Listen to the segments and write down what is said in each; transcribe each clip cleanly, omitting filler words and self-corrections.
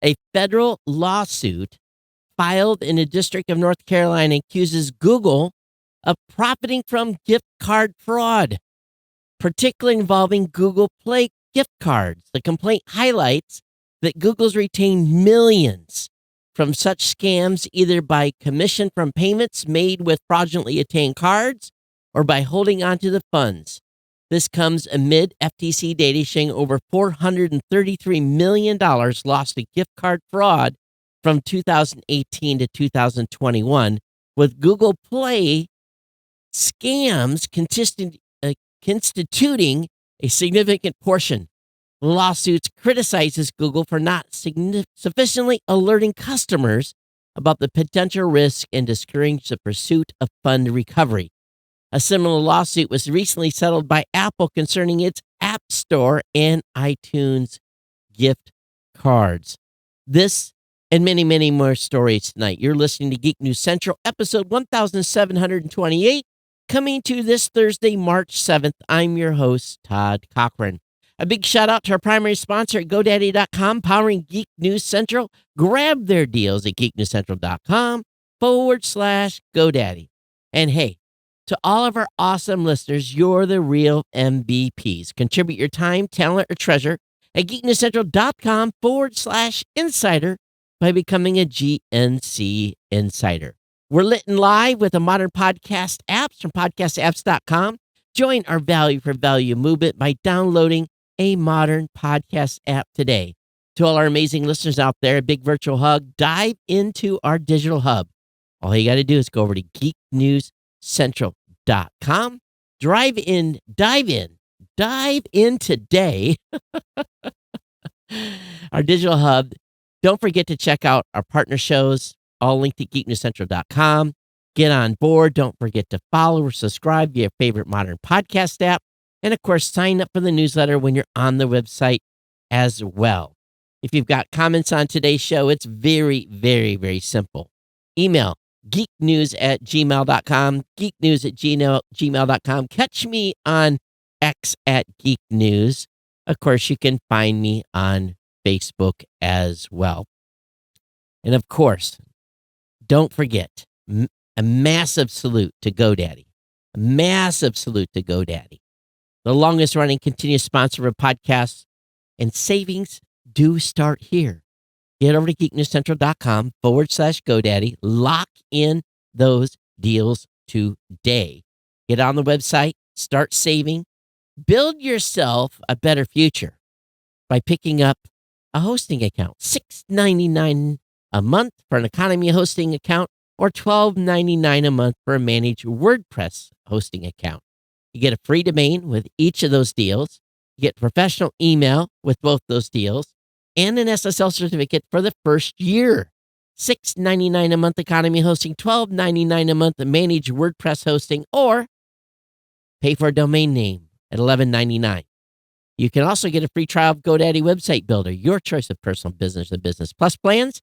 A federal lawsuit filed in the District of North Carolina accuses Google of profiting from gift card fraud, particularly involving Google Play gift cards. The complaint highlights that Google's retained millions from such scams either by commission from payments made with fraudulently obtained cards or by holding onto the funds. This comes amid FTC data showing over $433 million lost to gift card fraud from 2018 to 2021, with Google Play scams constituting a significant portion. The lawsuits criticizes Google for not sufficiently alerting customers about the potential risk and discourage the pursuit of fund recovery. A similar lawsuit was recently settled by Apple concerning its App Store and iTunes gift cards. This and many, many more stories tonight. You're listening to Geek News Central, episode 1728, coming to this Thursday, March 7th. I'm your host, Todd Cochran. A big shout out to our primary sponsor at GoDaddy.com, powering Geek News Central. Grab their deals at geeknewscentral.com/GoDaddy. And hey, to all of our awesome listeners, you're the real MVPs. Contribute your time, talent, or treasure at geeknewscentral.com/insider by becoming a GNC Insider. We're lit and live with the modern podcast apps from podcastapps.com. Join our value for value movement by downloading a modern podcast app today. To all our amazing listeners out there, a big virtual hug. Dive into our digital hub. All you got to do is go over to geeknewscentral.com. Dive in today. Our digital hub. Don't forget to check out our partner shows, all linked at geeknewscentral.com. Get on board. Don't forget to follow or subscribe via your favorite modern podcast app. And, of course, sign up for the newsletter when you're on the website as well. If you've got comments on today's show, it's very, very, very simple. Email geeknews@gmail.com, geeknews@gmail.com. Catch me on X at Geek News. Of course, you can find me on Facebook as well. And, of course, don't forget, a massive salute to GoDaddy. A massive salute to GoDaddy. The longest running continuous sponsor of podcasts, and savings do start here. Get over to geeknewscentral.com/GoDaddy. Lock in those deals today. Get on the website, start saving, build yourself a better future by picking up a hosting account. $6.99 a month for an economy hosting account, or $12.99 a month for a managed WordPress hosting account. You get a free domain with each of those deals. You get professional email with both those deals and an SSL certificate for the first year. $6.99 a month economy hosting, $12.99 a month managed WordPress hosting, or pay for a domain name at $11.99. You can also get a free trial of GoDaddy Website Builder, your choice of personal business and business plus plans.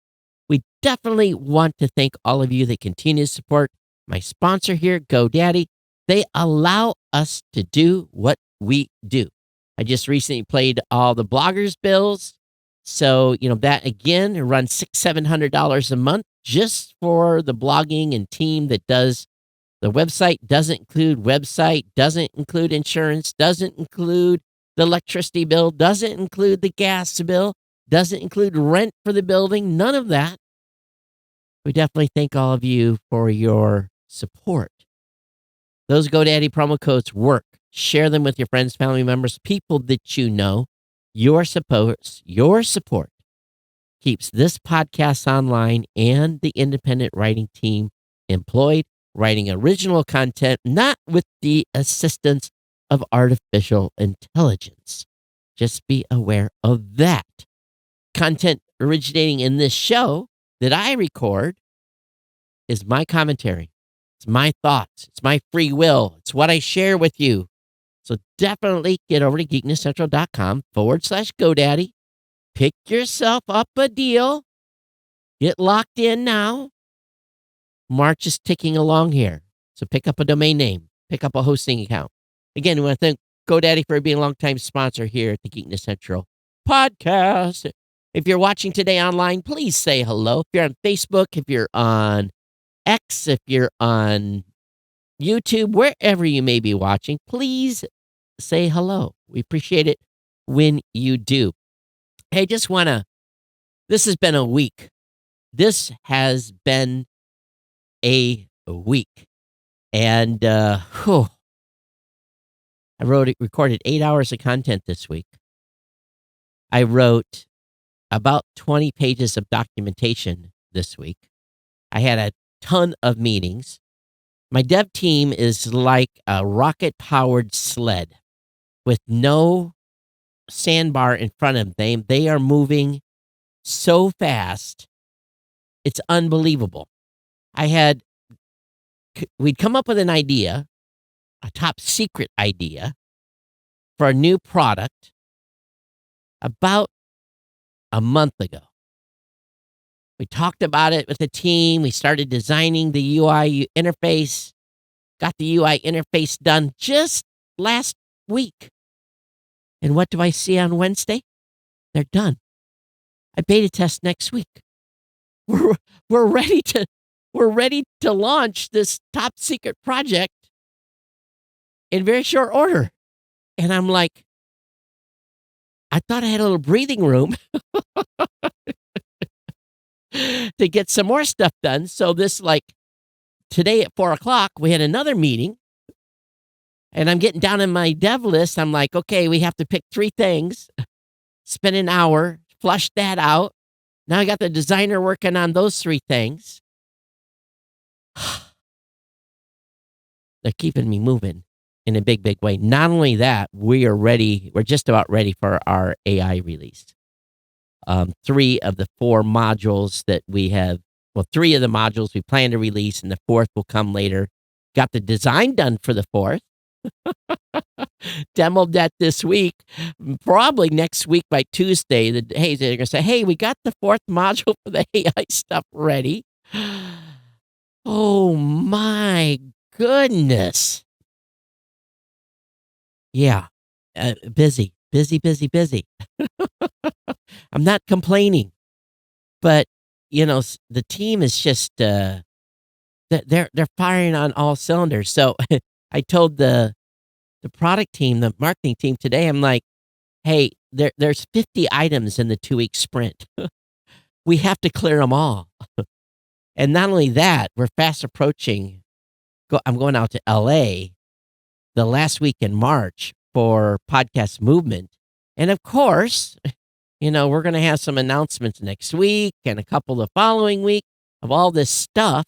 We definitely want to thank all of you that continue to support my sponsor here, GoDaddy. They allow us to do what we do. I just recently played all the bloggers' bills. So, that again runs $600-700 a month just for the blogging and team that does the website. Doesn't include website, doesn't include insurance, doesn't include the electricity bill, doesn't include the gas bill, doesn't include rent for the building, none of that. We definitely thank all of you for your support. Those GoDaddy promo codes work. Share them with your friends, family members, people that you know. Your support keeps this podcast online and the independent writing team employed, writing original content, not with the assistance of artificial intelligence. Just be aware of that. Content originating in this show that I record is my commentary. It's my thoughts. It's my free will. It's what I share with you. So definitely get over to geeknewscentral.com/GoDaddy. Pick yourself up a deal. Get locked in now. March is ticking along here. So pick up a domain name. Pick up a hosting account. Again, we want to thank GoDaddy for being a longtime sponsor here at the Geek News Central podcast. If you're watching today online, please say hello. If you're on Facebook, if you're on X, if you're on YouTube, wherever you may be watching, please say hello. We appreciate it when you do. Hey, this has been a week. This has been a week. And I recorded 8 hours of content this week. I wrote about 20 pages of documentation this week. I had a ton of meetings. My dev team is like a rocket-powered sled with no sandbar in front of them. They are moving so fast. It's unbelievable. We'd come up with an idea, a top secret idea for a new product about a month ago. We talked about it with the team. We started designing the UI interface, got the UI interface done just last week. And what do I see on Wednesday? They're done. I beta test next week. We're ready to launch this top secret project in very short order. And I'm like, I thought I had a little breathing room to get some more stuff done. So today at 4:00, we had another meeting and I'm getting down in my dev list. I'm like, okay, we have to pick 3 things, spend an hour, flush that out. Now I got the designer working on those 3 things. They're keeping me moving in a big, big way. Not only that, we're just about ready for our AI release. 3 of the 4 modules that we have, 3 of the modules we plan to release, and the 4th will come later. Got the design done for the 4th. Demoed that this week. Probably next week by Tuesday, they're going to say, hey, we got the 4th module for the AI stuff ready. Oh my goodness. Yeah. Busy. I'm not complaining, but the team is just, they're firing on all cylinders. So I told the product team, the marketing team today, I'm like, hey, there's 50 items in the 2-week sprint. We have to clear them all. And not only that, we're fast approaching. I'm going out to LA the last week in March for Podcast Movement. And of course, we're going to have some announcements next week and a couple the following week of all this stuff.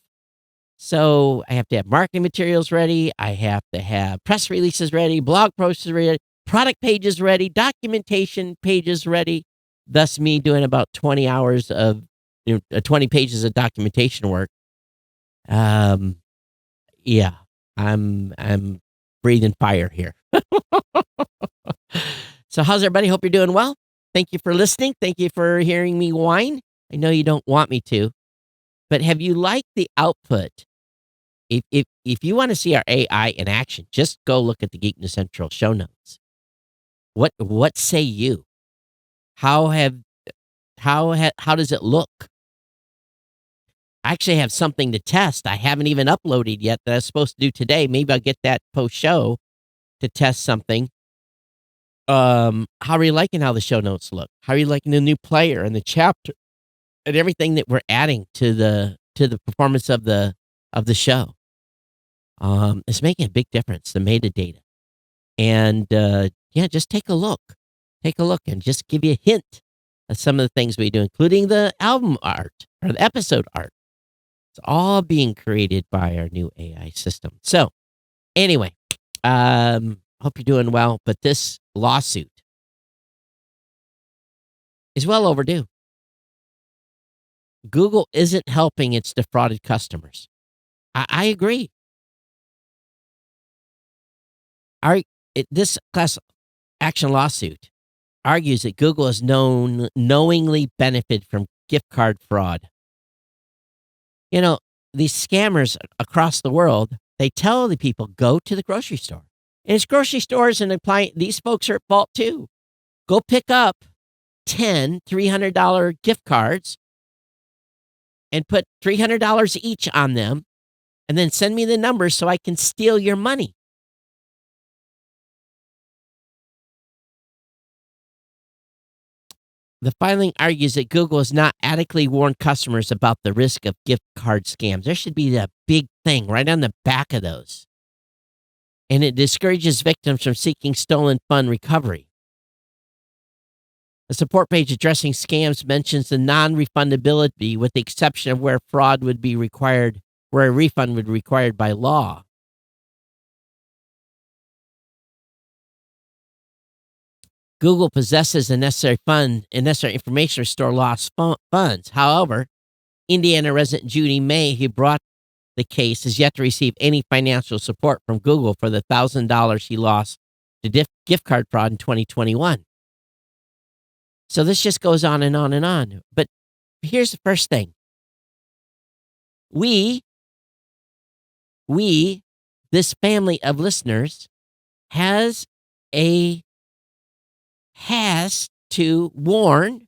So I have to have marketing materials ready. I have to have press releases ready, blog posts ready, product pages ready, documentation pages ready. Thus me doing about 20 hours of 20 pages of documentation work. Yeah, I'm breathing fire here. So how's everybody? Hope you're doing well. Thank you for listening. Thank you for hearing me whine. I know you don't want me to, but have you liked the output? If you want to see our AI in action, just go look at the Geek News Central show notes. What say you? How does it look? I actually have something to test. I haven't even uploaded yet that I was supposed to do today. Maybe I'll get that post show to test something. How are you liking how the show notes look? How are you liking the new player and the chapter and everything that we're adding to the performance of the show? It's making a big difference, the metadata. And just take a look. Take a look and just give you a hint of some of the things we do, including the album art or the episode art. It's all being created by our new AI system. So anyway, hope you're doing well, but this lawsuit is well overdue. Google isn't helping its defrauded customers. I agree. This class action lawsuit argues that Google has knowingly benefited from gift card fraud. These scammers across the world, they tell the people, go to the grocery store. And it's grocery stores and these folks are at fault too. Go pick up 10 $300 gift cards and put $300 each on them, and then send me the numbers so I can steal your money. The filing argues that Google has not adequately warned customers about the risk of gift card scams. There should be a big thing right on the back of those. And it discourages victims from seeking stolen fund recovery. The support page addressing scams mentions the non-refundability with the exception of where fraud would be required, where a refund would be required by law. Google possesses the necessary information to restore lost funds. However, Indiana resident Judy May, who brought the case, has yet to receive any financial support from Google for the $1,000 she lost to gift card fraud in 2021. So this just goes on and on and on. But here's the first thing. We, this family of listeners, has to warn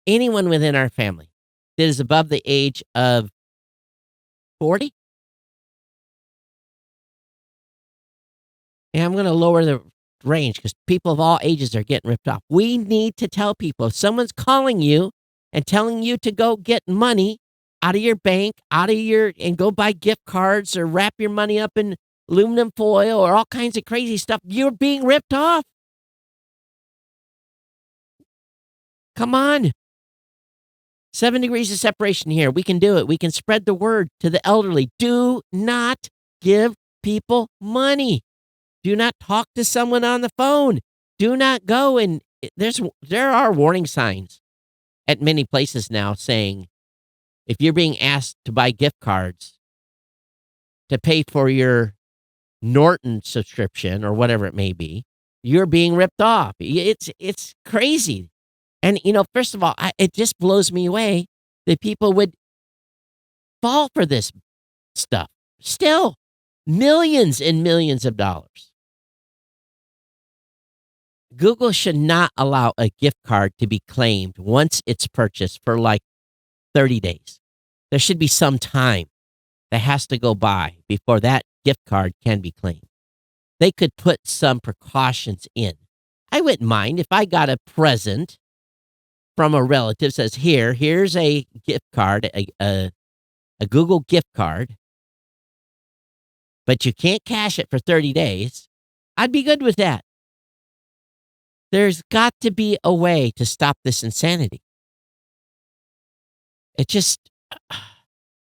anyone within our family that is above the age of 40. And I'm going to lower the range because people of all ages are getting ripped off. We need to tell people if someone's calling you and telling you to go get money out of your bank, and go buy gift cards or wrap your money up in aluminum foil or all kinds of crazy stuff, you're being ripped off. Come on. 7 degrees of separation here. We can do it. We can spread the word to the elderly. Do not give people money. Do not talk to someone on the phone. Do not go and there are warning signs at many places now saying if you're being asked to buy gift cards to pay for your Norton subscription or whatever it may be, you're being ripped off. It's crazy. And, first of all, it just blows me away that people would fall for this stuff. Still, millions and millions of dollars. Google should not allow a gift card to be claimed once it's purchased for like 30 days. There should be some time that has to go by before that gift card can be claimed. They could put some precautions in. I wouldn't mind if I got a present from a relative says, here's a gift card, a Google gift card, but you can't cash it for 30 days. I'd be good with that. There's got to be a way to stop this insanity. It just,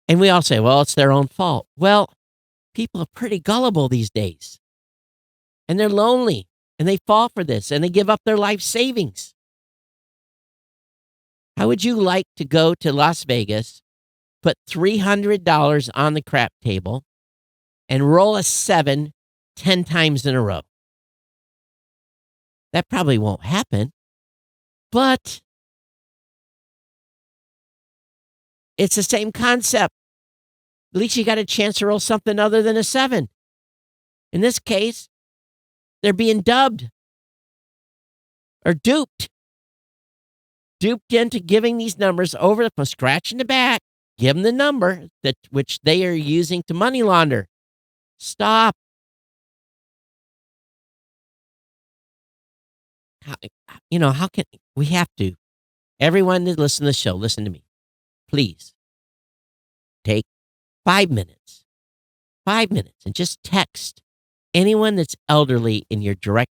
and we all say, well, it's their own fault. Well, people are pretty gullible these days, and they're lonely, and they fall for this, and they give up their life savings. How would you like to go to Las Vegas, put $300 on the crap table, and roll a 7 10 times in a row? That probably won't happen, but it's the same concept. At least you got a chance to roll something other than a 7. In this case, they're being dubbed or duped into giving these numbers over the phone, scratching the back, give them the number which they are using to money launder. Stop. How can we have to? Everyone that listens to the show, listen to me. Please take 5 minutes, and just text anyone that's elderly in your direct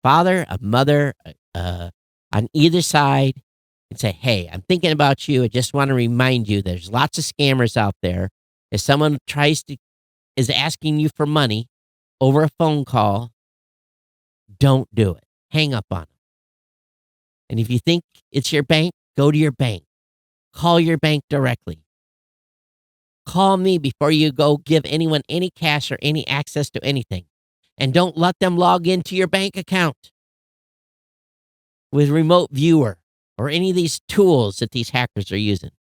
father, a mother, on either side, and say, hey, I'm thinking about you. I just want to remind you there's lots of scammers out there. If someone is asking you for money over a phone call, don't do it. Hang up on them. And if you think it's your bank, go to your bank. Call your bank directly. Call me before you go give anyone any cash or any access to anything. And don't let them log into your bank account with remote viewer or any of these tools that these hackers are using.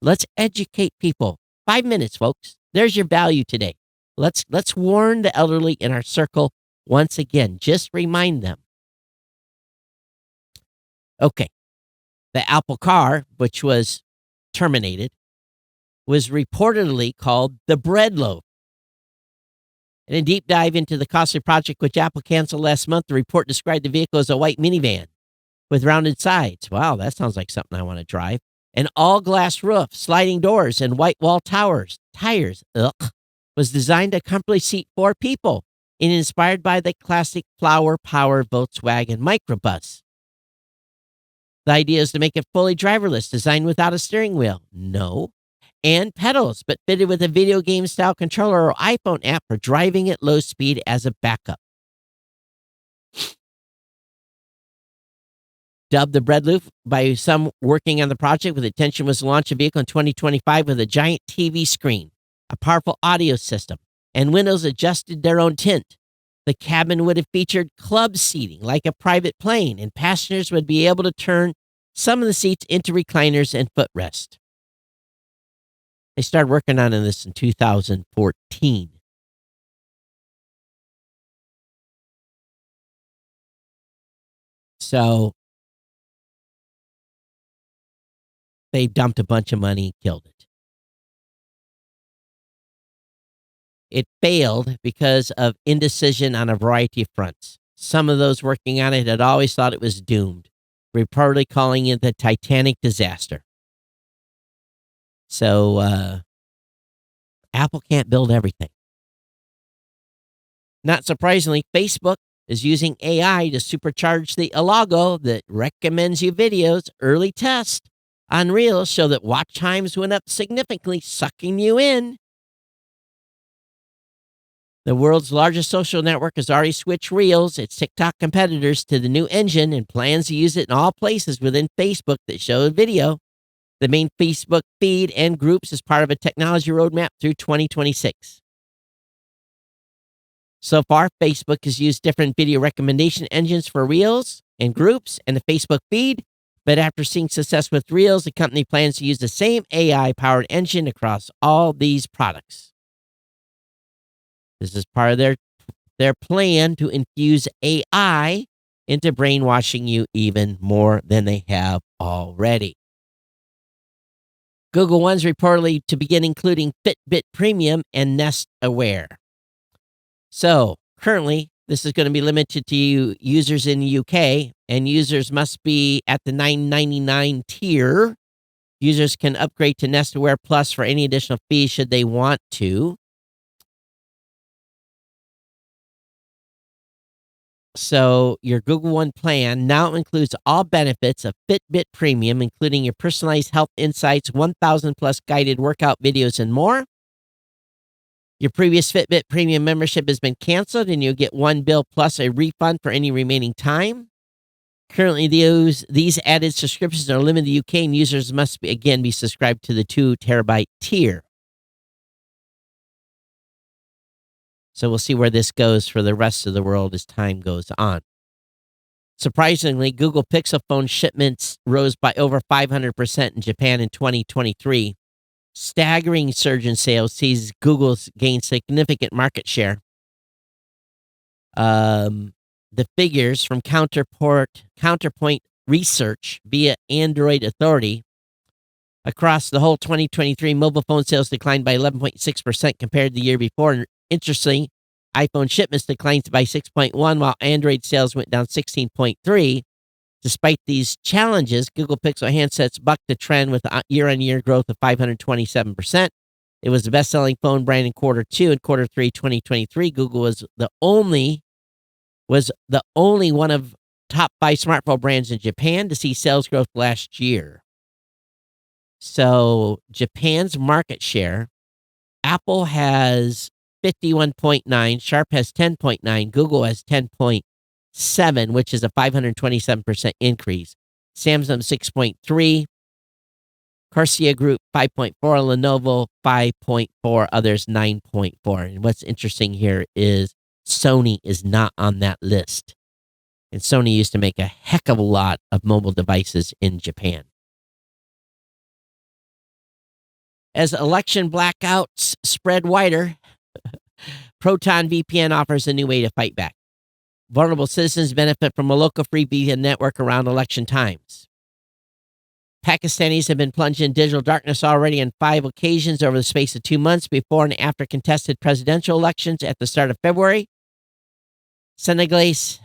Let's educate people. 5 minutes, folks. There's your value today. Let's warn the elderly in our circle once again. Just remind them. Okay. The Apple car, which was terminated, was reportedly called the bread loaf. In a deep dive into the costly project, which Apple canceled last month, the report described the vehicle as a white minivan with rounded sides. Wow, that sounds like something I want to drive. An all-glass roof, sliding doors, and white wall tires. Was designed to comfortably seat 4 people and inspired by the classic flower-powered Volkswagen microbus. The idea is to make it fully driverless, designed without a steering wheel. No. And pedals, but fitted with a video game-style controller or iPhone app for driving at low speed as a backup. Dubbed the bread loaf by some working on the project, with intention was to launch a vehicle in 2025 with a giant TV screen, a powerful audio system, and windows adjusted their own tint. The cabin would have featured club seating like a private plane, and passengers would be able to turn some of the seats into recliners and footrest. They started working on this in 2014. So they dumped a bunch of money and killed it. It failed because of indecision on a variety of fronts. Some of those working on it had always thought it was doomed, reportedly calling it the Titanic disaster. So, Apple can't build everything. Not surprisingly, Facebook is using AI to supercharge the logo that recommends you videos. Early tests on Reels show that watch times went up significantly, sucking you in. The world's largest social network has already switched Reels, its TikTok competitors, to the new engine and plans to use it in all places within Facebook that show video. The main Facebook feed and groups is part of a technology roadmap through 2026. So far, Facebook has used different video recommendation engines for Reels and groups and the Facebook feed, but after seeing success with Reels, the company plans to use the same AI-powered engine across all these products. This is part of their plan to infuse AI into brainwashing you even more than they have already. Google One's reportedly to begin including Fitbit Premium and Nest Aware. So, currently, this is going to be limited to users in the UK, and users must be at the $9.99 tier. Users can upgrade to Nest Aware Plus for any additional fees should they want to. So, your Google One plan now includes all benefits of Fitbit Premium, including your personalized health insights, 1,000 plus guided workout videos, and more. Your previous Fitbit Premium membership has been canceled, and you'll get one bill plus a refund for any remaining time. Currently, these added subscriptions are limited to the UK, and users must be subscribed to the 2 terabyte tier. So we'll see where this goes for the rest of the world as time goes on. Surprisingly, Google Pixel phone shipments rose by over 500% in Japan in 2023. Staggering surge in sales sees Google's gained significant market share. The figures from Counterpoint Research via Android Authority across the whole 2023, mobile phone sales declined by 11.6% compared to the year before. And interestingly, iPhone shipments declined by 6.1%, while Android sales went down 16.3%. Despite these challenges, Google Pixel handsets bucked the trend with a year-on-year growth of 527%. It was the best-selling phone brand in Q2 and Q3 2023. Google was the only one of top 5 smartphone brands in Japan to see sales growth last year. So Japan's market share, Apple has 51.9, Sharp has 10.9, Google has 10.7, which is a 527% increase. Samsung 6.3, Corsair Group 5.4, Lenovo 5.4, others 9.4. And what's interesting here is Sony is not on that list. And Sony used to make a heck of a lot of mobile devices in Japan. As election blackouts spread wider, Proton VPN offers a new way to fight back. Vulnerable citizens benefit from a local free VPN network around election times. Pakistanis have been plunged in digital darkness already on 5 occasions over the space of 2 months before and after contested presidential elections at the start of February. Senegalese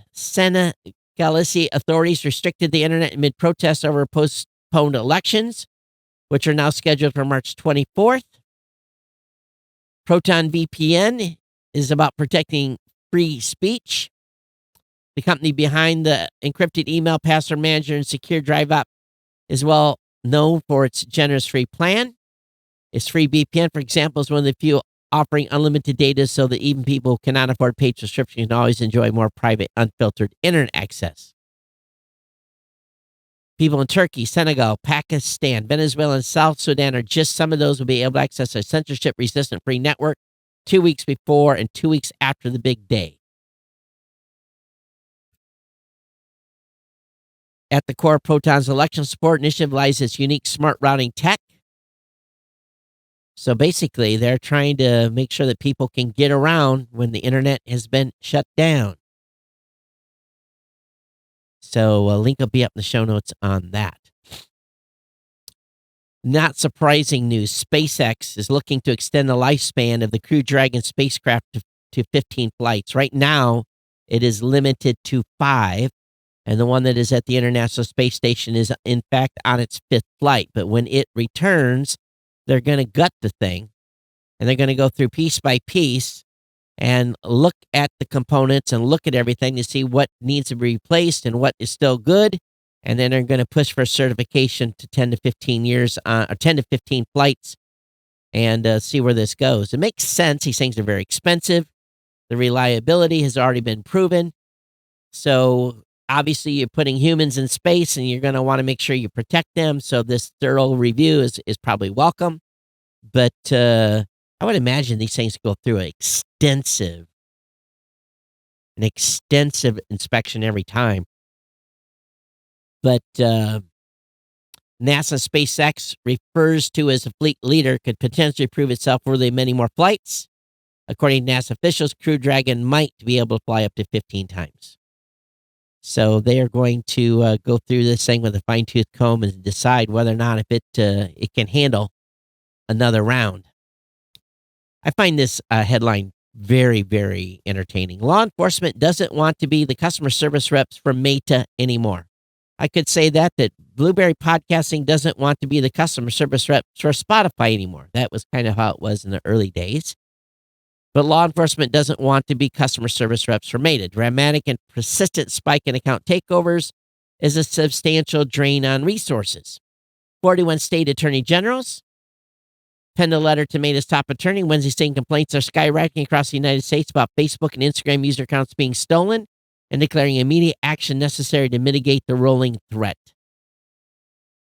authorities restricted the internet amid protests over postponed elections, which are now scheduled for March 24th. Proton VPN is about protecting free speech. The company behind the encrypted email password manager and secure drive app is well known for its generous free plan. Its free VPN, for example, is one of the few offering unlimited data so that even people who cannot afford paid subscriptions can always enjoy more private, unfiltered internet access. People in Turkey, Senegal, Pakistan, Venezuela, and South Sudan are just some of those who will be able to access a censorship-resistant free network 2 weeks before and 2 weeks after the big day. At the core of Proton's election support initiative lies its unique smart routing tech. So basically, they're trying to make sure that people can get around when the internet has been shut down. So a link will be up in the show notes on that. Not surprising news, SpaceX is looking to extend the lifespan of the Crew Dragon spacecraft to 15 flights. Right now, it is limited to 5. And the one that is at the International Space Station is, in fact, on its 5th flight. But when it returns, they're going to gut the thing. And they're going to go through piece by piece and look at the components and look at everything to see what needs to be replaced and what is still good. And then they're going to push for certification to 10 to 15 years, or 10 to 15 flights, and see where this goes. It makes sense. These things are very expensive. The reliability has already been proven. So obviously, you're putting humans in space, and you're going to want to make sure you protect them. So this thorough review is probably welcome. But I would imagine these things go through an extensive inspection every time. But NASA SpaceX refers to as a fleet leader could potentially prove itself worthy of many more flights. According to NASA officials, Crew Dragon might be able to fly up to 15 times. So they are going to go through this thing with a fine-tooth comb and decide whether or not if it can handle another round. I find this headline very, very entertaining. Law enforcement doesn't want to be the customer service reps for Meta anymore. I could say that Blueberry Podcasting doesn't want to be the customer service reps for Spotify anymore. That was kind of how it was in the early days. But law enforcement doesn't want to be customer service reps for Meta. Dramatic and persistent spike in account takeovers is a substantial drain on resources. 41 state attorney generals penned a letter to Meta's top attorney Wednesday saying complaints are skyrocketing across the United States about Facebook and Instagram user accounts being stolen and declaring immediate action necessary to mitigate the rolling threat.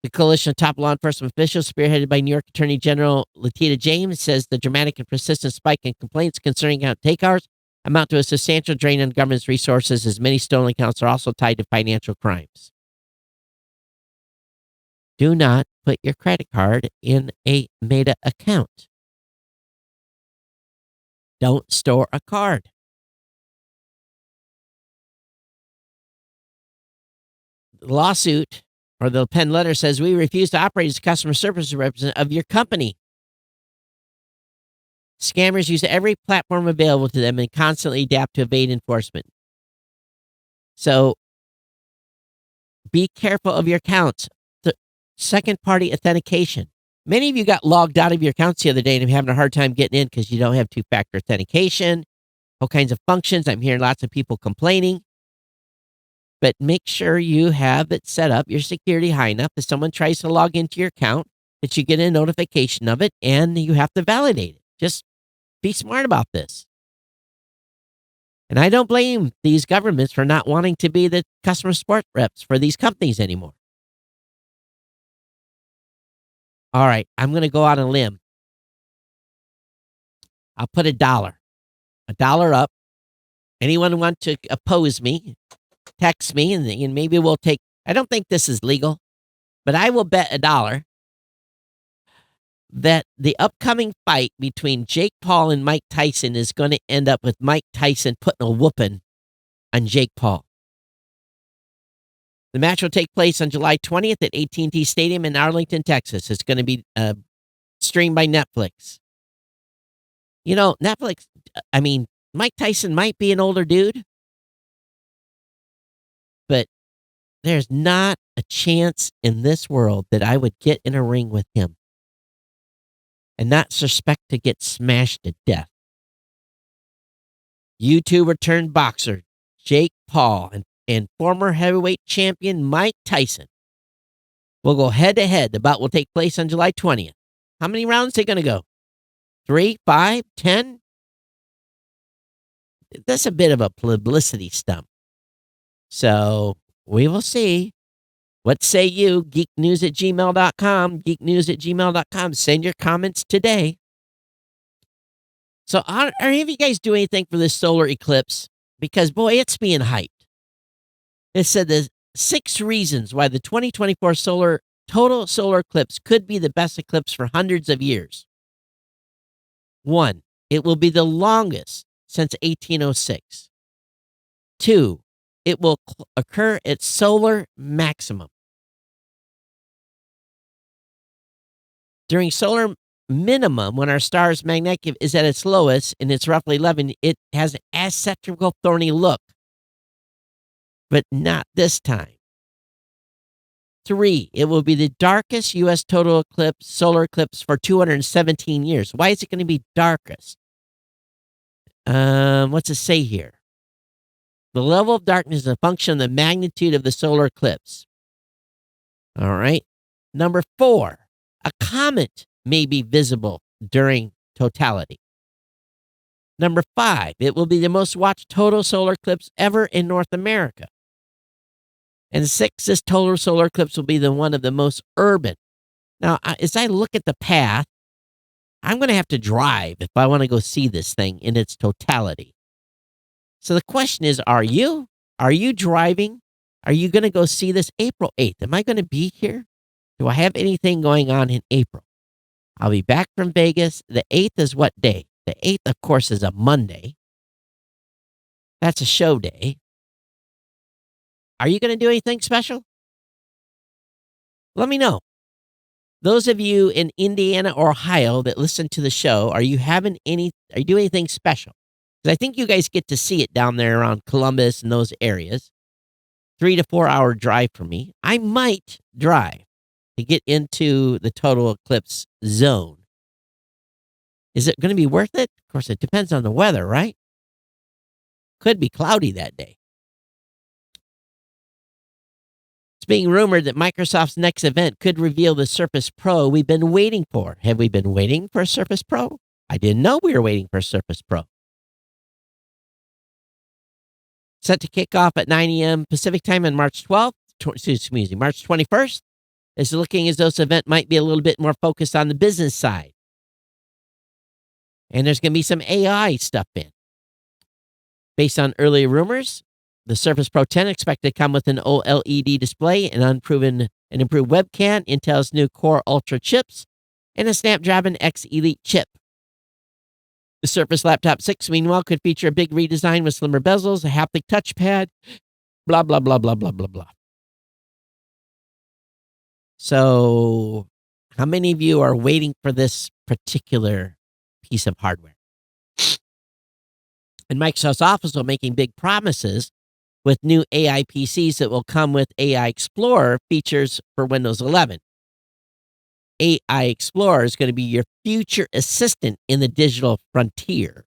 The coalition of top law enforcement officials, spearheaded by New York Attorney General Letitia James, says the dramatic and persistent spike in complaints concerning account takeovers amount to a substantial drain on government's resources, as many stolen accounts are also tied to financial crimes. Do not put your credit card in a Meta account. Don't store a card. The lawsuit, or the pen letter, says we refuse to operate as a customer service representative of your company. Scammers use every platform available to them and constantly adapt to evade enforcement. So be careful of your accounts. The second-party authentication. Many of you got logged out of your accounts the other day and are having a hard time getting in because you don't have two-factor authentication, all kinds of functions. I'm hearing lots of people complaining. But make sure you have it set up, your security high enough that someone tries to log into your account, that you get a notification of it, and you have to validate it. Just be smart about this. And I don't blame these governments for not wanting to be the customer support reps for these companies anymore. All right, I'm going to go out on a limb. I'll put $1 up. Anyone who wants to oppose me, text me, and maybe we'll take, I don't think this is legal, but I will bet $1 that the upcoming fight between Jake Paul and Mike Tyson is going to end up with Mike Tyson putting a whooping on Jake Paul. The match will take place on July 20th at AT&T Stadium in Arlington, Texas. It's going to be streamed by Netflix. You know, Netflix, Mike Tyson might be an older dude, but there's not a chance in this world that I would get in a ring with him and not suspect to get smashed to death. YouTuber turned boxer Jake Paul and former heavyweight champion Mike Tyson will go head-to-head. The bout will take place on July 20th. How many rounds are they going to go? 3, 5, 10? That's a bit of a publicity stunt. So we will see. What say you? Geeknews@gmail.com. Geeknews@gmail.com. Send your comments today. So are any of you guys doing anything for this solar eclipse? Because, boy, it's being hyped. It said there's 6 reasons why the 2024 total solar eclipse could be the best eclipse for hundreds of years. 1, it will be the longest since 1806. 2, it will occur at solar maximum. During solar minimum, when our star's magnetic is at its lowest and it's roughly 11, it has an asymmetrical, thorny look. But not this time. 3, it will be the darkest U.S. solar eclipse for 217 years. Why is it going to be darkest? What's it say here? The level of darkness is a function of the magnitude of the solar eclipse. All right. Number 4, a comet may be visible during totality. Number 5, it will be the most watched total solar eclipse ever in North America. And 6, this total solar eclipse will be one of the most urban. Now, as I look at the path, I'm going to have to drive if I want to go see this thing in its totality. So the question is, are you? Are you driving? Are you going to go see this April 8th? Am I going to be here? Do I have anything going on in April? I'll be back from Vegas. The 8th is what day? The 8th, of course, is a Monday. That's a show day. Are you going to do anything special? Let me know. Those of you in Indiana or Ohio that listen to the show, are you doing anything special? Because I think you guys get to see it down there around Columbus and those areas. 3 to 4 hour drive for me. I might drive to get into the total eclipse zone. Is it going to be worth it? Of course, it depends on the weather, right? Could be cloudy that day. It's being rumored that Microsoft's next event could reveal the Surface Pro we've been waiting for. Have we been waiting for a Surface Pro? I didn't know we were waiting for a Surface Pro. Set to kick off at 9 a.m. Pacific time on March 12th. March 21st. It's looking as though this event might be a little bit more focused on the business side. And there's going to be some AI stuff in. Based on early rumors, the Surface Pro 10 expected to come with an OLED display, an improved webcam, Intel's new Core Ultra chips, and a Snapdragon X Elite chip. The Surface Laptop 6, meanwhile, could feature a big redesign with slimmer bezels, a haptic touchpad, blah, blah, blah, blah, blah, blah, blah. So, how many of you are waiting for this particular piece of hardware? And Microsoft's also making big promises with new AI PCs that will come with AI Explorer features for Windows 11. AI Explorer is going to be your future assistant in the digital frontier,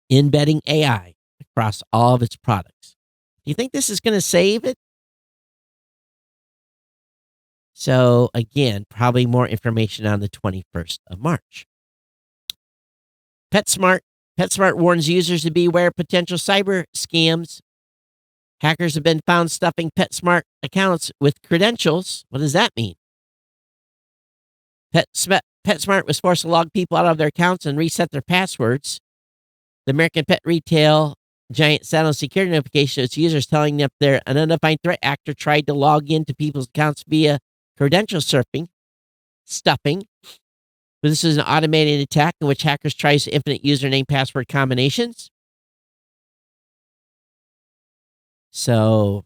embedding AI across all of its products. Do you think this is going to save it? So, again, probably more information on the 21st of March. PetSmart warns users to beware of potential cyber scams. Hackers have been found stuffing PetSmart accounts with credentials. What does that mean? PetSmart was forced to log people out of their accounts and reset their passwords. The American pet retail giant sent out security notification to its users telling them their unidentified threat actor tried to log into people's accounts via credential stuffing. But this is an automated attack in which hackers try infinite username password combinations. So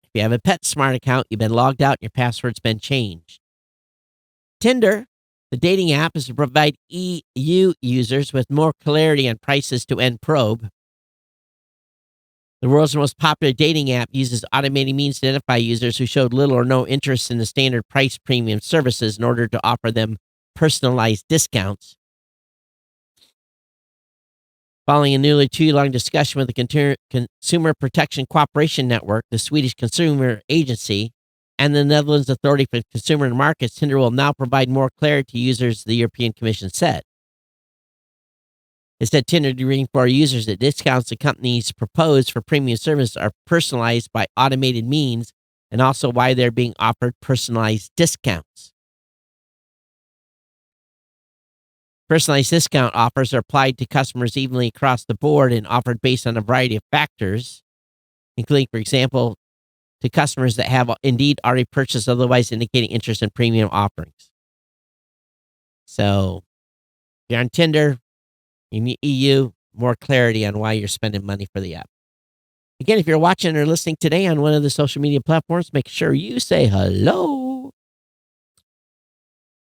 if you have a PetSmart account, you've been logged out and your password's been changed. Tinder, the dating app, is to provide EU users with more clarity on prices to end probe. The world's most popular dating app uses automated means to identify users who showed little or no interest in the standard price premium services in order to offer them personalized discounts. Following a nearly 2-year-long discussion with the Consumer Protection Cooperation Network, the Swedish Consumer Agency, and the Netherlands Authority for Consumer Markets, Tinder will now provide more clarity to users, the European Commission said. It said Tinder agreeing for our users that discounts the companies propose for premium service are personalized by automated means and also why they're being offered personalized discounts. Personalized discount offers are applied to customers evenly across the board and offered based on a variety of factors, including, for example, to customers that have indeed already purchased, otherwise indicating interest in premium offerings. So, if you're on Tinder, in the EU, more clarity on why you're spending money for the app. Again, if you're watching or listening today on one of the social media platforms, make sure you say hello.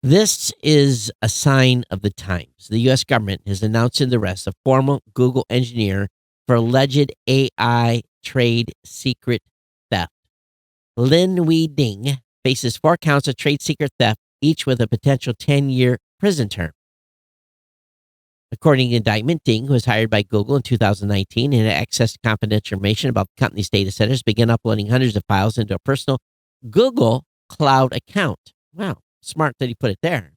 This is a sign of the times. The U.S. government has announced in the arrest a former Google engineer for alleged AI trade secret theft. Lin Wei Ding faces 4 counts of trade secret theft, each with a potential 10-year prison term. According to the indictment, Ding, who was hired by Google in 2019 and had accessed confidential information about the company's data centers, began uploading hundreds of files into a personal Google Cloud account. Wow, smart that he put it there.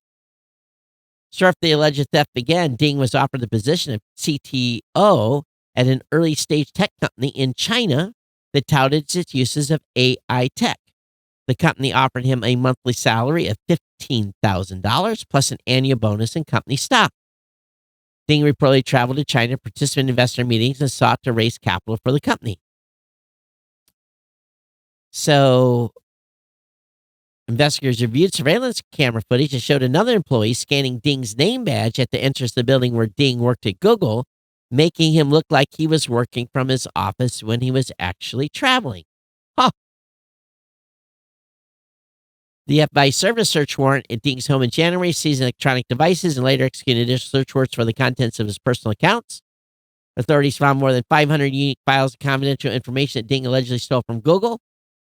Shortly after the alleged theft began, Ding was offered the position of CTO at an early-stage tech company in China that touted its uses of AI tech. The company offered him a monthly salary of $15,000 plus an annual bonus in company stock. Ding reportedly traveled to China, participated in investor meetings, and sought to raise capital for the company. So, investigators reviewed surveillance camera footage and showed another employee scanning Ding's name badge at the entrance of the building where Ding worked at Google, making him look like he was working from his office when he was actually traveling. Huh. The FBI served a search warrant at Ding's home in January, seized electronic devices, and later executed additional search warrants for the contents of his personal accounts. Authorities found more than 500 unique files of confidential information that Ding allegedly stole from Google.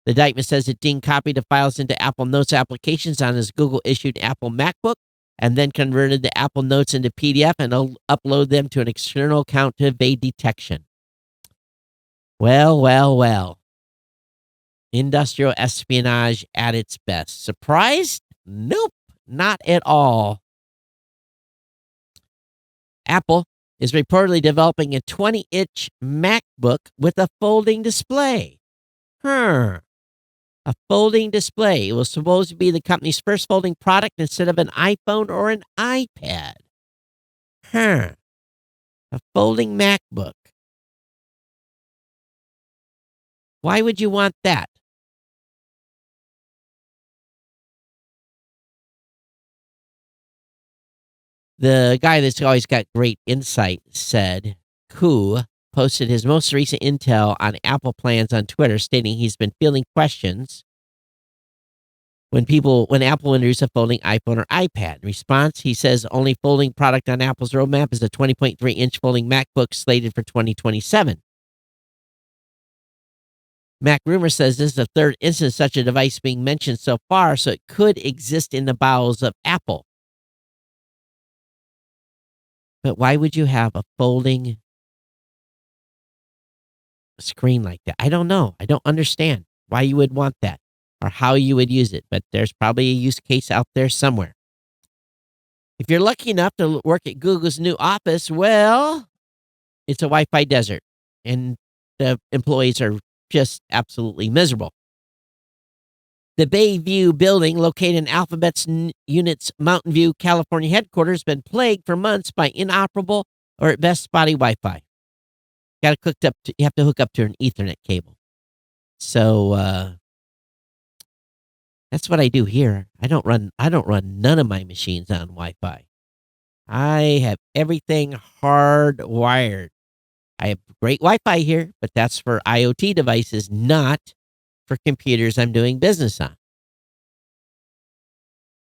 The indictment says that Ding copied the files into Apple Notes applications on his Google-issued Apple MacBook and then converted the Apple Notes into PDF and uploaded them to an external account to evade detection. Well, well, well. Industrial espionage at its best. Surprised? Nope, not at all. Apple is reportedly developing a 20-inch MacBook with a folding display. A folding display. It was supposed to be the company's first folding product instead of an iPhone or an iPad. A folding MacBook. Why would you want that? The guy that's always got great insight said, Koo posted his most recent intel on Apple plans on Twitter, stating he's been fielding questions when Apple introduced a folding iPhone or iPad. In response, he says only folding product on Apple's roadmap is a 20.3-inch folding MacBook slated for 2027. Mac Rumor says this is the third instance such a device being mentioned so far, so it could exist in the bowels of Apple. But why would you have a folding screen like that? I don't know. I don't understand why you would want that or how you would use it, but there's probably a use case out there somewhere. If you're lucky enough to work at Google's new office, well, it's a Wi-Fi desert, and the employees are just absolutely miserable. The Bayview building, located in Alphabet's unit's Mountain View, California headquarters, has been plagued for months by inoperable or at best spotty Wi-Fi. You have to hook up to an Ethernet cable. So that's what I do here. I don't run none of my machines on Wi-Fi. I have everything hardwired. I have great Wi-Fi here, but that's for IoT devices, not for computers I'm doing business on.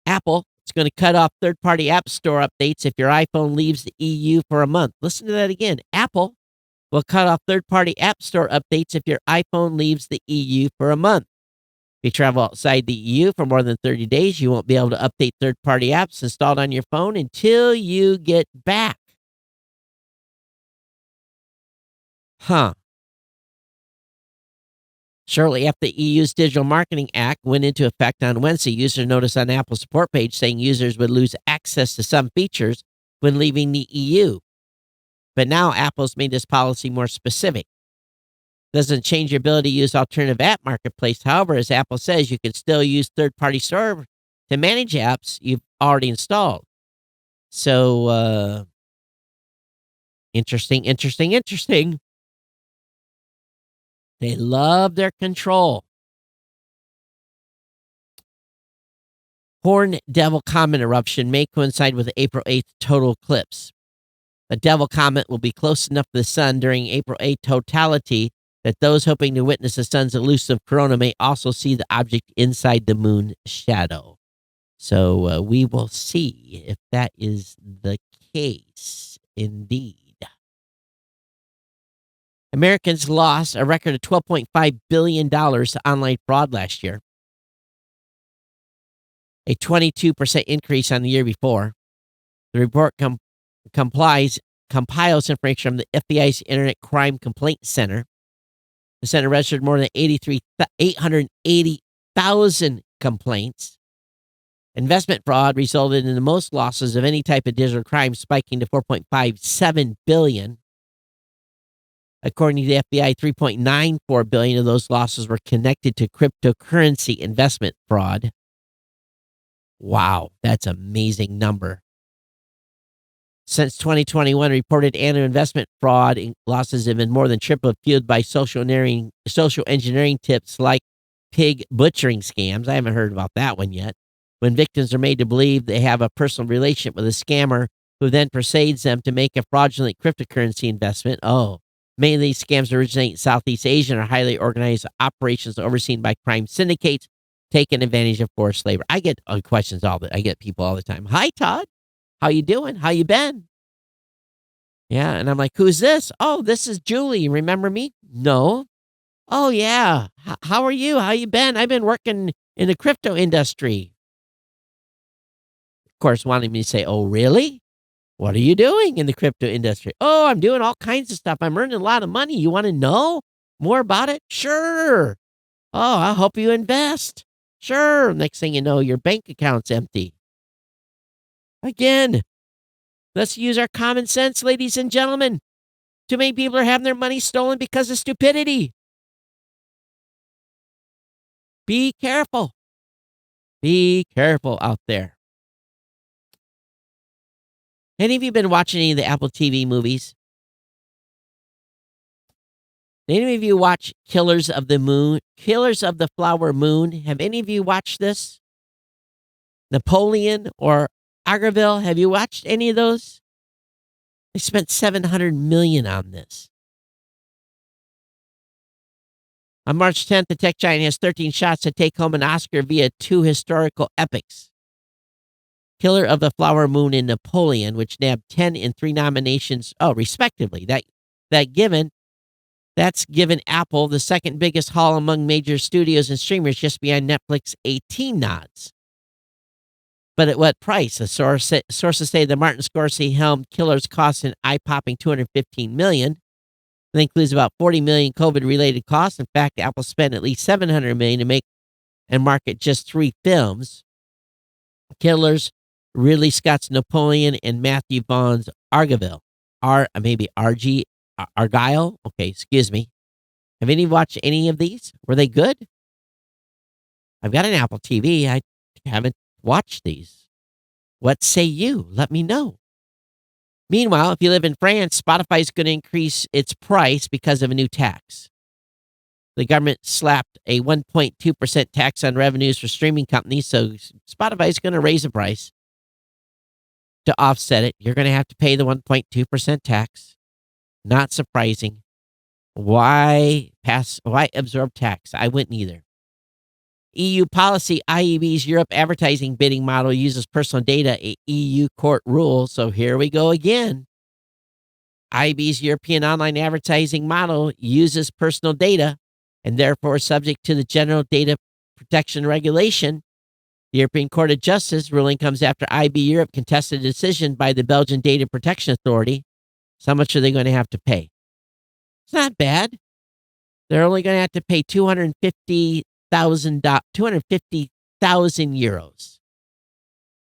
Apple is going to cut off third-party app store updates if your iPhone leaves the EU for a month. Listen to that again. Apple will cut off third-party app store updates if your iPhone leaves the EU for a month. If you travel outside the EU for more than 30 days, you won't be able to update third-party apps installed on your phone until you get back. Huh. Shortly after the EU's Digital Marketing Act went into effect on Wednesday, users noticed on Apple's support page saying users would lose access to some features when leaving the EU. But now Apple's made this policy more specific. Doesn't change your ability to use alternative app marketplace. However, as Apple says, you can still use third-party store to manage apps you've already installed. So, interesting. They love their control. Horn Devil Comet eruption may coincide with the April 8th total eclipse. The Devil Comet will be close enough to the sun during April 8th totality that those hoping to witness the sun's elusive corona may also see the object inside the moon shadow. So we will see if that is the case indeed. Americans lost a record of $12.5 billion to online fraud last year, a 22% increase on the year before. The report compiles information from the FBI's Internet Crime Complaint Center. The center registered more than 880,000 complaints. Investment fraud resulted in the most losses of any type of digital crime, spiking to $4.57 billion. According to the FBI, $3.94 billion of those losses were connected to cryptocurrency investment fraud. Wow, that's an amazing number. Since 2021, reported annual investment fraud losses have been more than tripled, fueled by social engineering tips like pig butchering scams. I haven't heard about that one yet. When victims are made to believe they have a personal relationship with a scammer who then persuades them to make a fraudulent cryptocurrency investment. Oh, many of these scams originate in Southeast Asia and are highly organized operations overseen by crime syndicates taking advantage of forced labor. I get questions I get people all the time. Hi, Todd. How you doing? How you been? Yeah, and I'm like, who's this? Oh, this is Julie. Remember me? No. Oh, yeah. How are you? How you been? I've been working in the crypto industry. Of course, wanting me to say, oh, really? What are you doing in the crypto industry? Oh, I'm doing all kinds of stuff. I'm earning a lot of money. You want to know more about it? Sure. Oh, I'll help you invest. Sure. Next thing you know, your bank account's empty. Again, let's use our common sense, ladies and gentlemen. Too many people are having their money stolen because of stupidity. Be careful. Be careful out there. Any of you been watching any of the Apple TV movies? Any of you watch Killers of the Flower Moon? Have any of you watched this? Napoleon or Agarville, have you watched any of those? They spent $700 million on this. On March 10th, the tech giant has 13 shots to take home an Oscar via two historical epics. Killer of the Flower Moon and Napoleon, which nabbed 10 and 3 nominations, respectively. That's given Apple the second biggest haul among major studios and streamers, just behind Netflix, 18 nods. But at what price? Sources say the Martin Scorsese-helmed Killers cost an eye-popping $215 million. That includes about $40 million COVID-related costs. In fact, Apple spent at least $700 million to make and market just 3 films. Killers, Ridley Scott's Napoleon, and Matthew Vaughn's Argylle. Argyle? Okay, excuse me. Have any watched any of these? Were they good? I've got an Apple TV. I haven't watched these. What say you? Let me know. Meanwhile, if you live in France, Spotify is going to increase its price because of a new tax. The government slapped a 1.2% tax on revenues for streaming companies, so Spotify is going to raise the price to offset it. You're going to have to pay the 1.2% tax. Not surprising. Why absorb tax? I wouldn't either. EU policy, IEB's Europe advertising bidding model uses personal data, a EU court rule. So here we go again. IEB's European online advertising model uses personal data and therefore subject to the General Data Protection Regulation. The European Court of Justice ruling comes after IB Europe contested a decision by the Belgian Data Protection Authority. So how much are they going to have to pay? It's not bad. They're only going to have to pay 250,000 euros.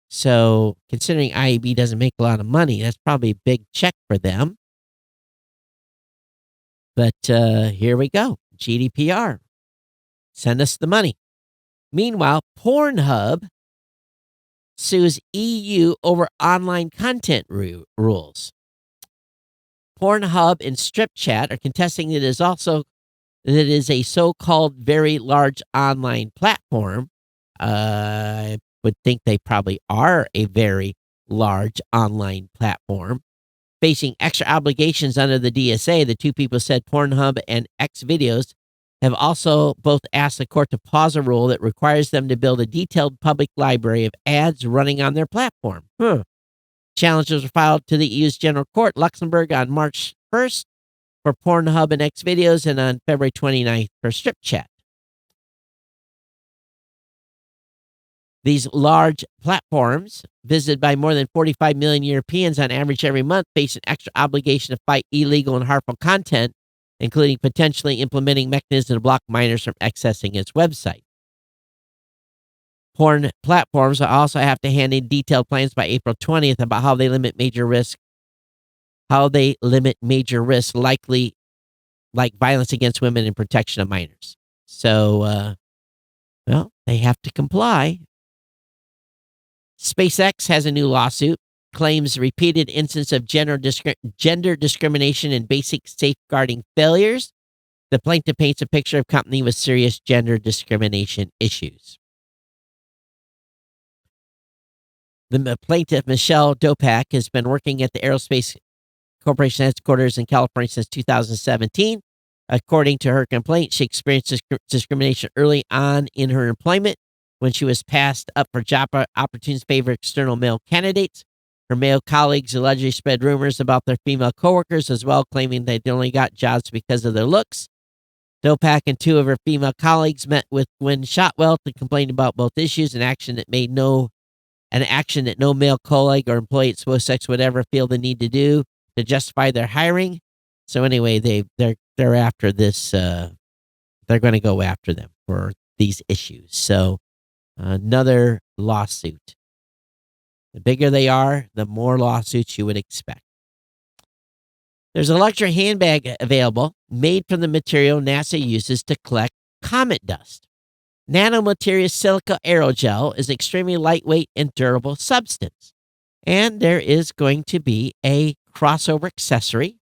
So considering IEB doesn't make a lot of money, that's probably a big check for them. But here we go. GDPR. Send us the money. Meanwhile, Pornhub sues EU over online content rules. Pornhub and StripChat are contesting that it is a so-called very large online platform. I would think they probably are a very large online platform. Facing extra obligations under the DSA, the two people said Pornhub and Xvideos have also both asked the court to pause a rule that requires them to build a detailed public library of ads running on their platform. Challenges were filed to the EU's General Court, Luxembourg, on March 1st for Pornhub and Xvideos and on February 29th for StripChat. These large platforms, visited by more than 45 million Europeans on average every month, face an extra obligation to fight illegal and harmful content, including potentially implementing mechanisms to block minors from accessing its website. Porn platforms also have to hand in detailed plans by April 20th about how they limit major risks, likely like violence against women and protection of minors. So, they have to comply. SpaceX has a new lawsuit, claims repeated instances of gender discrimination and basic safeguarding failures. The plaintiff paints a picture of a company with serious gender discrimination issues. The plaintiff, Michelle Dopak, has been working at the Aerospace Corporation headquarters in California since 2017. According to her complaint, she experienced discrimination early on in her employment when she was passed up for job opportunities favor external male candidates. Her male colleagues allegedly spread rumors about their female coworkers as well, claiming they only got jobs because of their looks. Dopak and two of her female colleagues met with Gwen Shotwell to complain about both issues, an action that no male colleague or employee at SpaceX would ever feel the need to do to justify their hiring. So anyway, they're after this. They're going to go after them for these issues. So another lawsuit. The bigger they are, the more lawsuits you would expect. There's a luxury handbag available made from the material NASA uses to collect comet dust. Nanomaterial silica aerogel is an extremely lightweight and durable substance. And there is going to be a crossover accessory,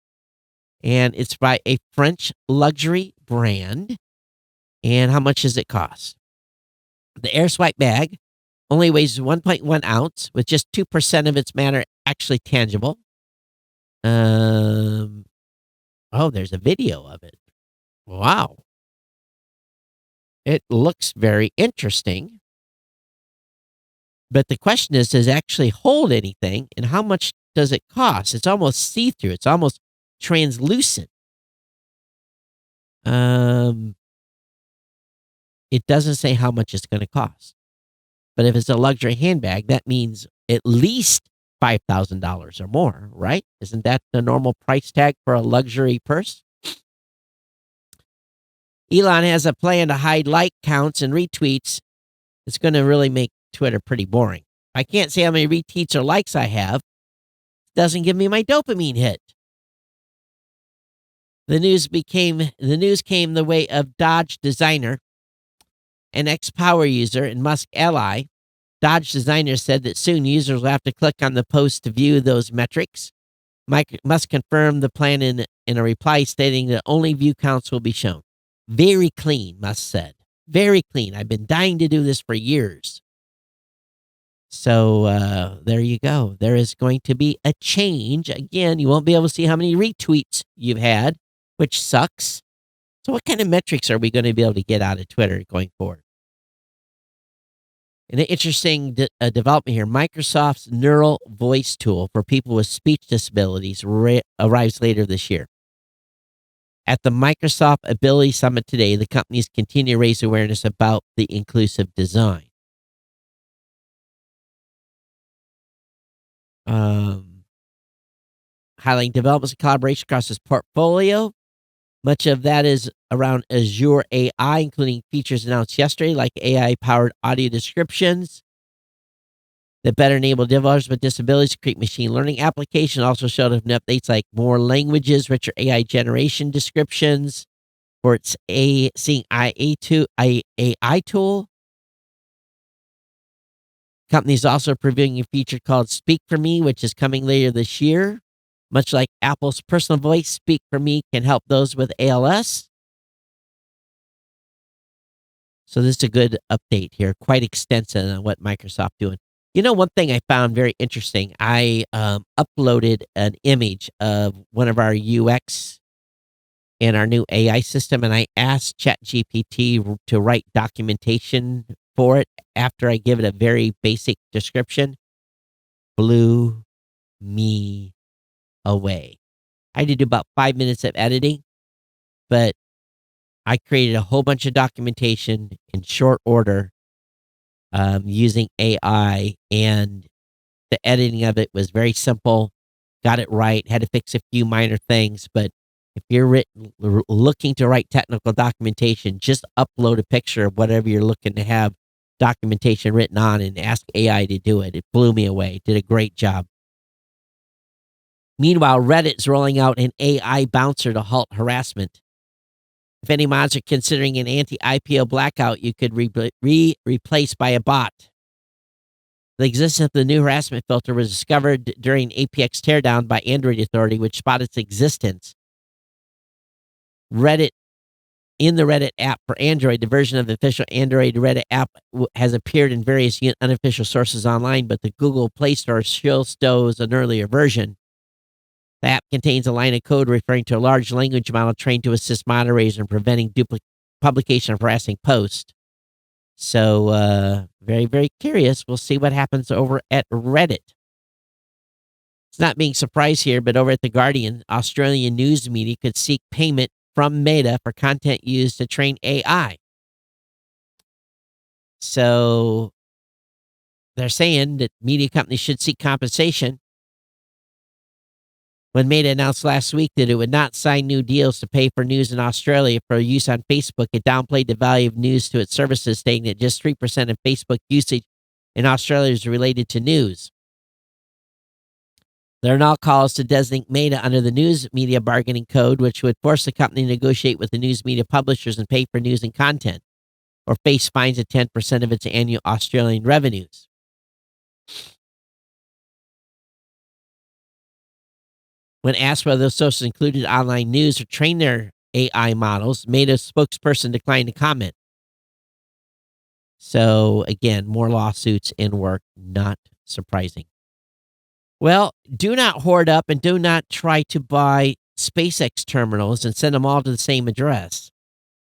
and it's by a French luxury brand. And how much does it cost? The Air Swipe bag only weighs 1.1 ounce, with just 2% of its matter actually tangible. There's a video of it. Wow. It looks very interesting. But the question is, does it actually hold anything, and how much does it cost? It's almost see-through. It's almost translucent. It doesn't say how much it's going to cost. But if it's a luxury handbag, that means at least $5,000 or more, right? Isn't that the normal price tag for a luxury purse? Elon has a plan to hide like counts and retweets. It's going to really make Twitter pretty boring. I can't say how many retweets or likes I have. It doesn't give me my dopamine hit. The news came the way of Dodge designer, an ex-Power user and Musk ally. Dodge designer said that soon users will have to click on the post to view those metrics. Musk confirmed the plan in a reply stating that only view counts will be shown. Very clean, Musk said. Very clean. I've been dying to do this for years. So there you go. There is going to be a change. Again, you won't be able to see how many retweets you've had, which sucks. So, what kind of metrics are we going to be able to get out of Twitter going forward? An interesting development here, Microsoft's neural voice tool for people with speech disabilities arrives later this year. At the Microsoft Ability Summit today, the companies continue to raise awareness about the inclusive design. Highlighting developments and collaboration across its portfolio. Much of that is around Azure AI, including features announced yesterday, like AI-powered audio descriptions that better enable developers with disabilities to create machine learning applications. Also showed up in updates like more languages, richer AI generation descriptions for its Seeing AI tool. Company's also previewing a feature called Speak for Me, which is coming later this year. Much like Apple's personal voice, Speak for Me can help those with ALS. So this is a good update here, quite extensive on what Microsoft doing. You know, one thing I found very interesting, I uploaded an image of one of our UX in our new AI system, and I asked ChatGPT to write documentation for it after I give it a very basic description. Blew me away. I had to do about 5 minutes of editing, but I created a whole bunch of documentation in short order using AI, and the editing of it was very simple. Got it right. Had to fix a few minor things, but if you're looking to write technical documentation, just upload a picture of whatever you're looking to have documentation written on and ask AI to do it. It blew me away. Did a great job. Meanwhile, Reddit's rolling out an AI bouncer to halt harassment. If any mods are considering an anti-IPO blackout, you could replace by a bot. The existence of the new harassment filter was discovered during APX teardown by Android Authority, which spotted its existence. Reddit, in the Reddit app for Android, the version of the official Android Reddit app has appeared in various unofficial sources online, but the Google Play Store still shows an earlier version. The app contains a line of code referring to a large language model trained to assist moderators in preventing publication of harassing posts. So, very, very curious. We'll see what happens over at Reddit. It's not being surprised here, but over at The Guardian, Australian news media could seek payment from Meta for content used to train AI. So, they're saying that media companies should seek compensation. When Meta announced last week that it would not sign new deals to pay for news in Australia for use on Facebook, it downplayed the value of news to its services, stating that just 3% of Facebook usage in Australia is related to news. There are now calls to designate Meta under the News Media Bargaining Code, which would force the company to negotiate with the news media publishers and pay for news and content, or face fines of 10% of its annual Australian revenues. When asked whether those sources included online news or trained their AI models, Meta's spokesperson declined to comment. So, again, more lawsuits in work, not surprising. Well, do not hoard up and do not try to buy SpaceX terminals and send them all to the same address.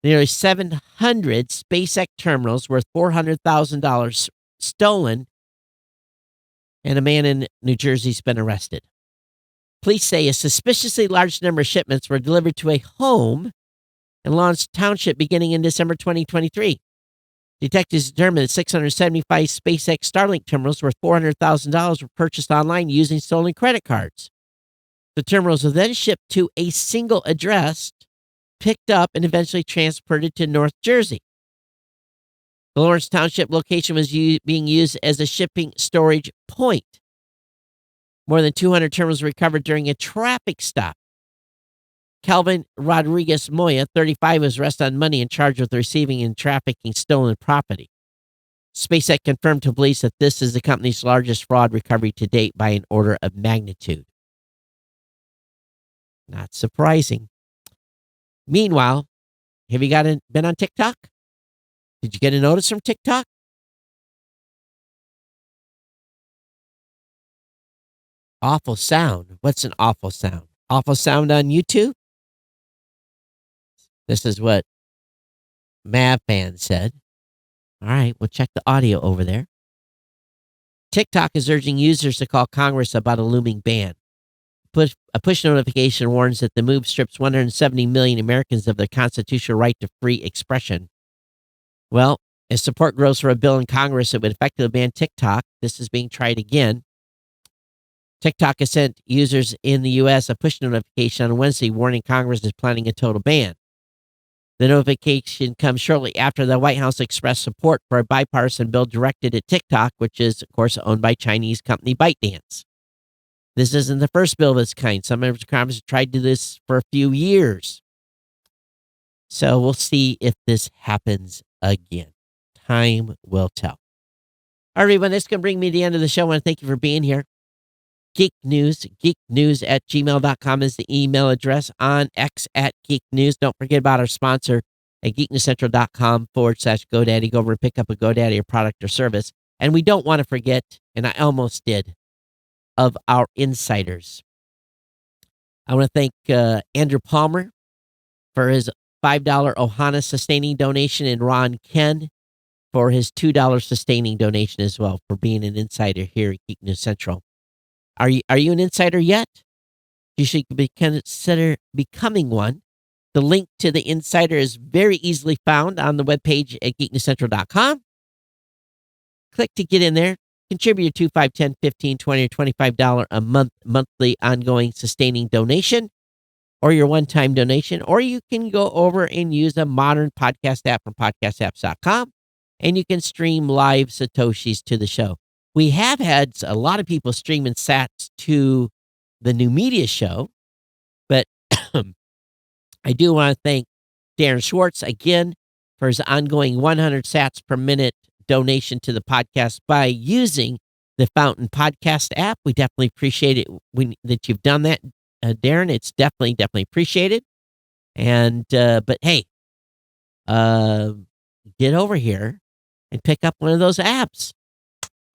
Nearly 700 SpaceX terminals worth $400,000 stolen, and a man in New Jersey's been arrested. Police say a suspiciously large number of shipments were delivered to a home in Lawrence Township beginning in December 2023. Detectives determined that 675 SpaceX Starlink terminals worth $400,000 were purchased online using stolen credit cards. The terminals were then shipped to a single address, picked up, and eventually transported to North Jersey. The Lawrence Township location was being used as a shipping storage point. More than 200 terminals were recovered during a traffic stop. Calvin Rodriguez Moya, 35, was arrested on Monday and charged with receiving and trafficking stolen property. SpaceX confirmed to police that this is the company's largest fraud recovery to date by an order of magnitude. Not surprising. Meanwhile, have you been on TikTok? Did you get a notice from TikTok? Awful sound. What's an awful sound? Awful sound on YouTube? This is what Mavman said. All right, we'll check the audio over there. TikTok is urging users to call Congress about a looming ban. A push notification warns that the move strips 170 million Americans of their constitutional right to free expression. Well, as support grows for a bill in Congress that would effectively ban TikTok, this is being tried again. TikTok has sent users in the U.S. a push notification on Wednesday warning Congress is planning a total ban. The notification comes shortly after the White House expressed support for a bipartisan bill directed at TikTok, which is, of course, owned by Chinese company ByteDance. This isn't the first bill of its kind. Some members of Congress have tried to do this for a few years. So we'll see if this happens again. Time will tell. All right, everyone, that's going to bring me to the end of the show. I want to thank you for being here. geeknews@gmail.com is the email address. On X @geeknews. Don't forget about our sponsor at geeknewscentral.com/GoDaddy. Go over and pick up a GoDaddy or product or service. And we don't want to forget, and I almost did, of our insiders. I want to thank Andrew Palmer for his $5 Ohana sustaining donation, and Ron Ken for his $2 sustaining donation as well, for being an insider here at Geek News Central. Are you an insider yet? You should consider becoming one. The link to the insider is very easily found on the webpage at geeknewscentral.com. Click to get in there. Contribute your $2, $5, $10, $15, $20, or $25 a month monthly ongoing sustaining donation, or your one-time donation, or you can go over and use a modern podcast app from podcastapps.com, and you can stream live Satoshis to the show. We have had a lot of people streaming sats to the new media show, but I do want to thank Darren Schwartz again for his ongoing 100 sats per minute donation to the podcast by using the Fountain Podcast app. We definitely appreciate it that you've done that, Darren. It's definitely appreciated. And but hey, get over here and pick up one of those apps.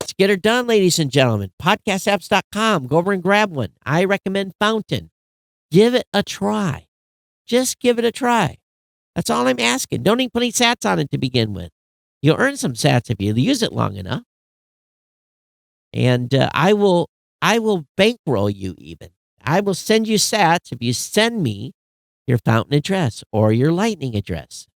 Let's get her done, ladies and gentlemen. Podcastapps.com. Go over and grab one. I recommend Fountain. Give it a try. Just give it a try. That's all I'm asking. Don't even put any sats on it to begin with. You'll earn some sats if you use it long enough. And I will bankroll you even. I will send you sats if you send me your Fountain address or your Lightning address.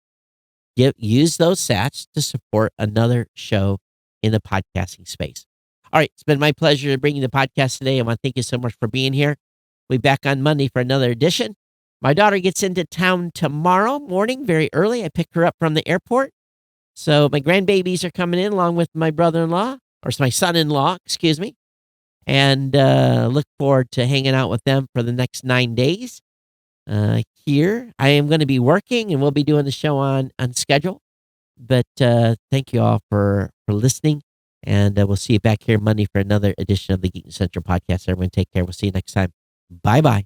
Use those sats to support another show in the podcasting space. All right, it's been my pleasure to bring you the podcast today. I want to thank you so much for being here. We'll be back on Monday for another edition. My daughter gets into town tomorrow morning, very early. I pick her up from the airport. So my grandbabies are coming in along with my brother-in-law, or my son-in-law, excuse me. And look forward to hanging out with them for the next 9 days. Here, I am going to be working, and we'll be doing the show on schedule. But thank you all for listening, and we'll see you back here Monday for another edition of the Geek Central Podcast. Everyone take care. We'll see you next time. Bye-bye.